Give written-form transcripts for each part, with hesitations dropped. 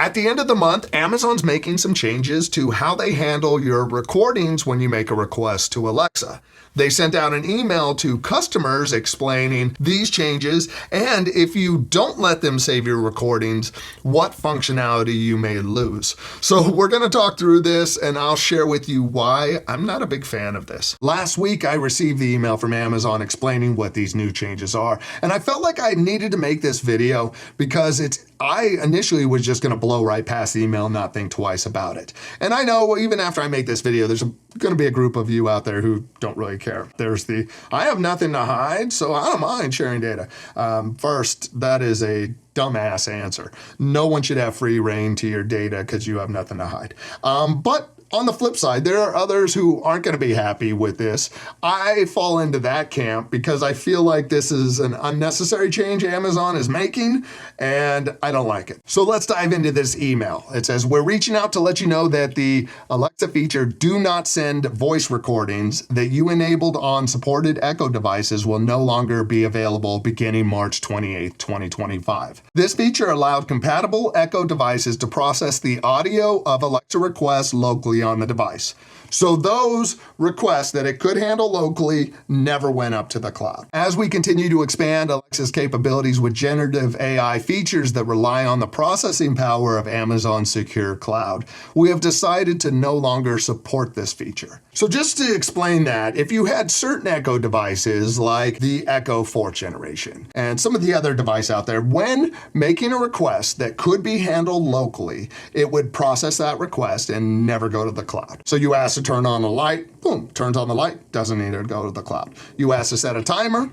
At the end of the month, Amazon's making some changes to how they handle your recordings when you make a request to Alexa. They sent out an email to customers explaining these changes, and if you don't let them save your recordings, what functionality you may lose. So we're going to talk through this, and I'll share with you why I'm not a big fan of this. Last week, I received the email from Amazon explaining what these new changes are, and I felt like I needed to make this video because I initially was just going to blow right past the email and not think twice about it. And I know even after I make this video, there's going to be a group of you out there who don't really care. There's I have nothing to hide, so I don't mind sharing data. First, that is a dumbass answer. No one should have free reign to your data because you have nothing to hide. But on the flip side, there are others who aren't going to be happy with this. I fall into that camp because I feel like this is an unnecessary change Amazon is making, and I don't like it. So let's dive into this email. It says, we're reaching out to let you know that the Alexa feature, do not send voice recordings, that you enabled on supported Echo devices will no longer be available beginning March 28th, 2025. This feature allowed compatible Echo devices to process the audio of Alexa requests locally on the device. So those requests that it could handle locally never went up to the cloud. As we continue to expand Alexa's capabilities with generative AI features that rely on the processing power of Amazon's secure cloud, we have decided to no longer support this feature. So just to explain that, if you had certain Echo devices like the Echo 4th generation and some of the other devices out there, when making a request that could be handled locally, it would process that request and never go to the cloud. So you ask to turn on a light, boom, turns on the light, doesn't need to go to the cloud. You ask to set a timer,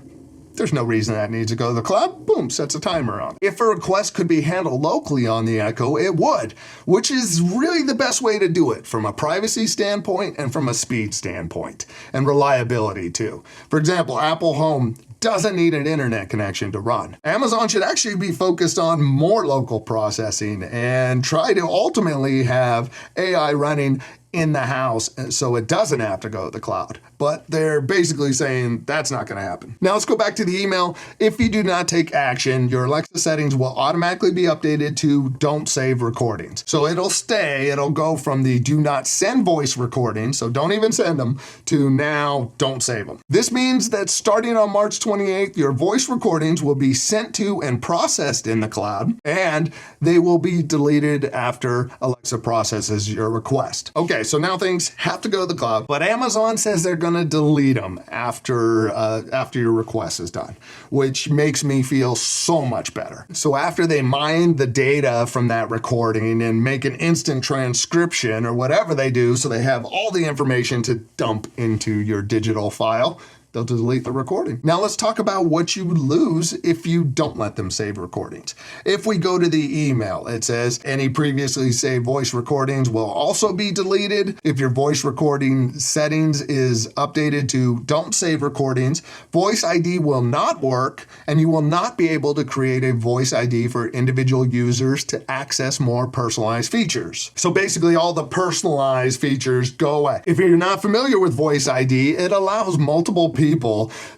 there's no reason that needs to go to the cloud, boom, sets a timer on. If a request could be handled locally on the Echo, it would, which is really the best way to do it from a privacy standpoint and from a speed standpoint, and reliability too. For example, Apple Home doesn't need an internet connection to run. Amazon should actually be focused on more local processing and try to ultimately have AI running in the house so it doesn't have to go to the cloud. But they're basically saying that's not going to happen. Now let's go back to the email. If you do not take action, your Alexa settings will automatically be updated to don't save recordings. So it'll go from the do not send voice recordings, so don't even send them, to now don't save them. This means that starting on March 28th, your voice recordings will be sent to and processed in the cloud, and they will be deleted after Alexa processes your request. Okay, so now things have to go to the cloud, but Amazon says they're going to delete them after your request is done, which makes me feel so much better. So after they mine the data from that recording and make an instant transcription or whatever they do, so they have all the information to dump into your digital file, they'll delete the recording. Now let's talk about what you would lose if you don't let them save recordings. If we go to the email, it says any previously saved voice recordings will also be deleted. If your voice recording settings is updated to don't save recordings, Voice ID will not work, and you will not be able to create a Voice ID for individual users to access more personalized features. So basically all the personalized features go away. If you're not familiar with Voice ID, it allows multiple people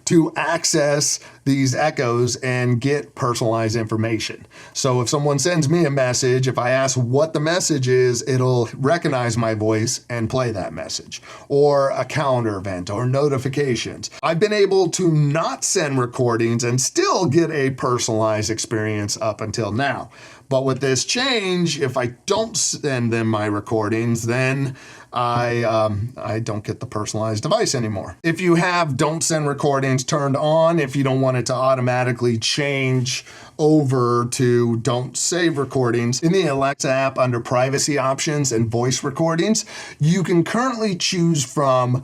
to access these Echoes and get personalized information. So if someone sends me a message, if I ask what the message is, it'll recognize my voice and play that message, or a calendar event or notifications. I've been able to not send recordings and still get a personalized experience up until now. But with this change, if I don't send them my recordings, then I don't get the personalized device anymore. If you have don't send recordings turned on, if you don't want it to automatically change over to don't save recordings, in the Alexa app under privacy options and voice recordings, you can currently choose from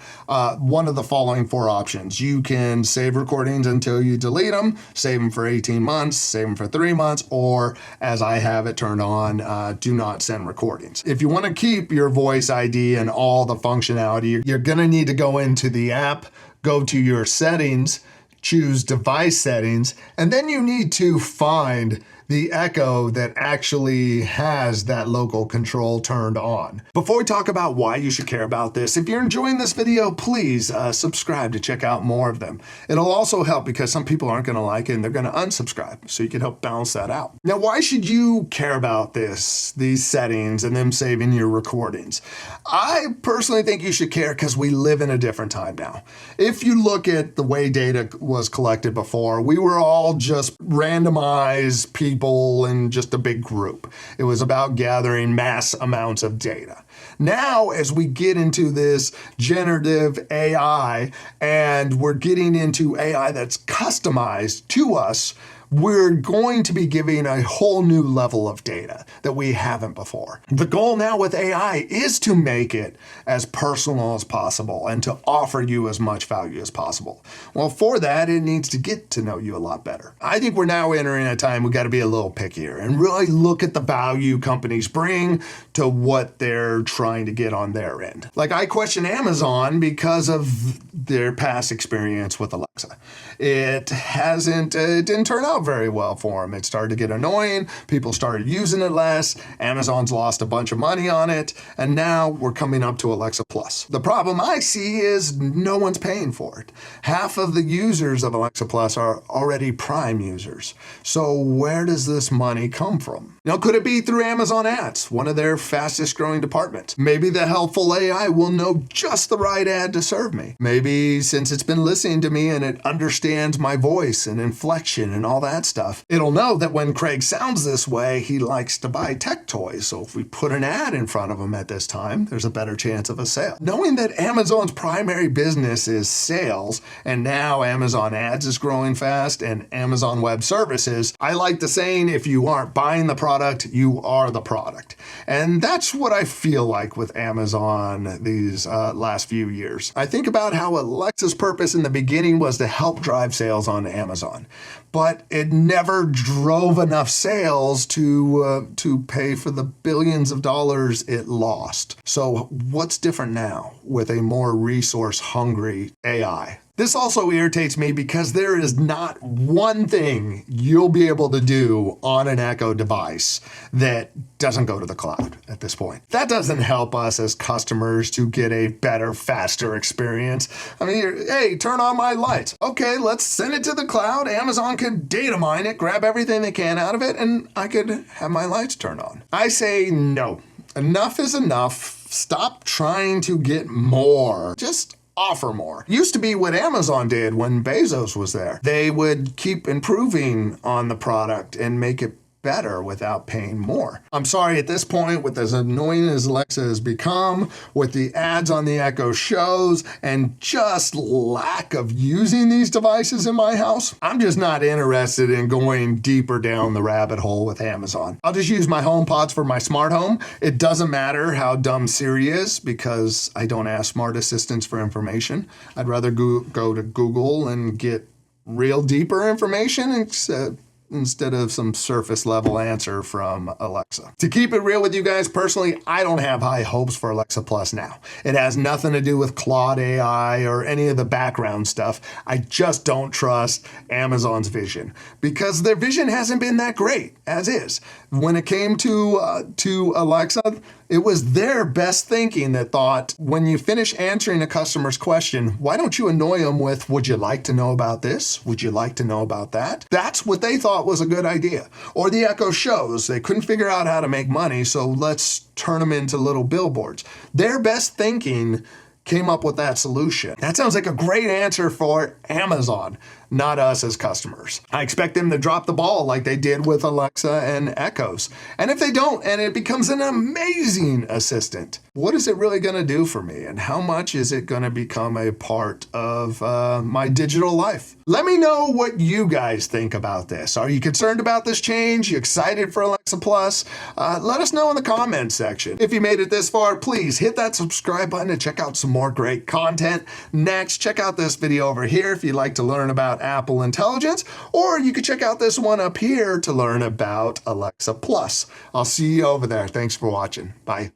one of the following 4 options. You can save recordings until you delete them, save them for 18 months, save them for 3 months, or as I have it turned on, do not send recordings. If you want to keep your Voice ID and all the functionality, you're going to need to go into the app, go to your settings, choose device settings, and then you need to find the Echo that actually has that local control turned on. Before we talk about why you should care about this, if you're enjoying this video, please subscribe to check out more of them. It'll also help because some people aren't going to like it and they're going to unsubscribe, so you can help balance that out. Now, why should you care about these settings and them saving your recordings? I personally think you should care because we live in a different time now. If you look at the way data was collected before, we were all just randomized people in just a big group. It was about gathering mass amounts of data. Now, as we get into this generative AI and we're getting into AI that's customized to us, we're going to be giving a whole new level of data that we haven't before. The goal now with AI is to make it as personal as possible and to offer you as much value as possible. Well, for that, it needs to get to know you a lot better. I think we're now entering a time we got to be a little pickier and really look at the value companies bring to what they're trying to get on their end. Like, I question Amazon because of their past experience with Alexa. It didn't turn out very well for them. It started to get annoying. People started using it less. Amazon's lost a bunch of money on it. And now we're coming up to Alexa Plus. The problem I see is no one's paying for it. Half of the users of Alexa Plus are already Prime users. So where does this money come from? Now, could it be through Amazon ads, one of their fastest growing departments? Maybe the helpful AI will know just the right ad to serve me. Maybe since it's been listening to me and it understands my voice and inflection and all that stuff, it'll know that when Craig sounds this way, he likes to buy tech toys. So if we put an ad in front of him at this time, there's a better chance of a sale. Knowing that Amazon's primary business is sales, and now Amazon ads is growing fast and Amazon Web Services, I like the saying, if you aren't buying the product, you are the product. And that's what I feel like with Amazon these last few years. I think about how Alexa's purpose in the beginning was to help drive sales on Amazon, but it never drove enough sales to pay for the billions of dollars it lost. So what's different now with a more resource-hungry AI? This also irritates me because there is not one thing you'll be able to do on an Echo device that doesn't go to the cloud at this point. That doesn't help us as customers to get a better, faster experience. I mean, hey, turn on my lights. Okay, let's send it to the cloud. Amazon could data mine it, grab everything they can out of it, and I could have my lights turned on. I say no. Enough is enough. Stop trying to get more. Just offer more. Used to be what Amazon did when Bezos was there. They would keep improving on the product and make it better without paying more. I'm sorry, at this point, with as annoying as Alexa has become, with the ads on the Echo shows, and just lack of using these devices in my house, I'm just not interested in going deeper down the rabbit hole with Amazon. I'll just use my HomePods for my smart home. It doesn't matter how dumb Siri is because I don't ask smart assistants for information. I'd rather go to Google and get real deeper information instead of some surface level answer from Alexa. To keep it real with you guys, personally, I don't have high hopes for Alexa Plus now. It has nothing to do with Claude AI or any of the background stuff. I just don't trust Amazon's vision because their vision hasn't been that great as is. When it came to Alexa, it was their best thinking that thought, when you finish answering a customer's question, why don't you annoy them with, would you like to know about this? Would you like to know about that? That's what they thought was a good idea. Or the Echo shows, they couldn't figure out how to make money, so let's turn them into little billboards. Their best thinking came up with that solution. That sounds like a great answer for Amazon, not us as customers. I expect them to drop the ball like they did with Alexa and Echoes. And if they don't, and it becomes an amazing assistant, what is it really going to do for me? And how much is it going to become a part of my digital life? Let me know what you guys think about this. Are you concerned about this change? You excited for Alexa Plus? Let us know in the comments section. If you made it this far, please hit that subscribe button to check out some more great content. Next, check out this video over here if you'd like to learn about Apple Intelligence, or you could check out this one up here to learn about Alexa Plus. I'll see you over there. Thanks for watching. Bye.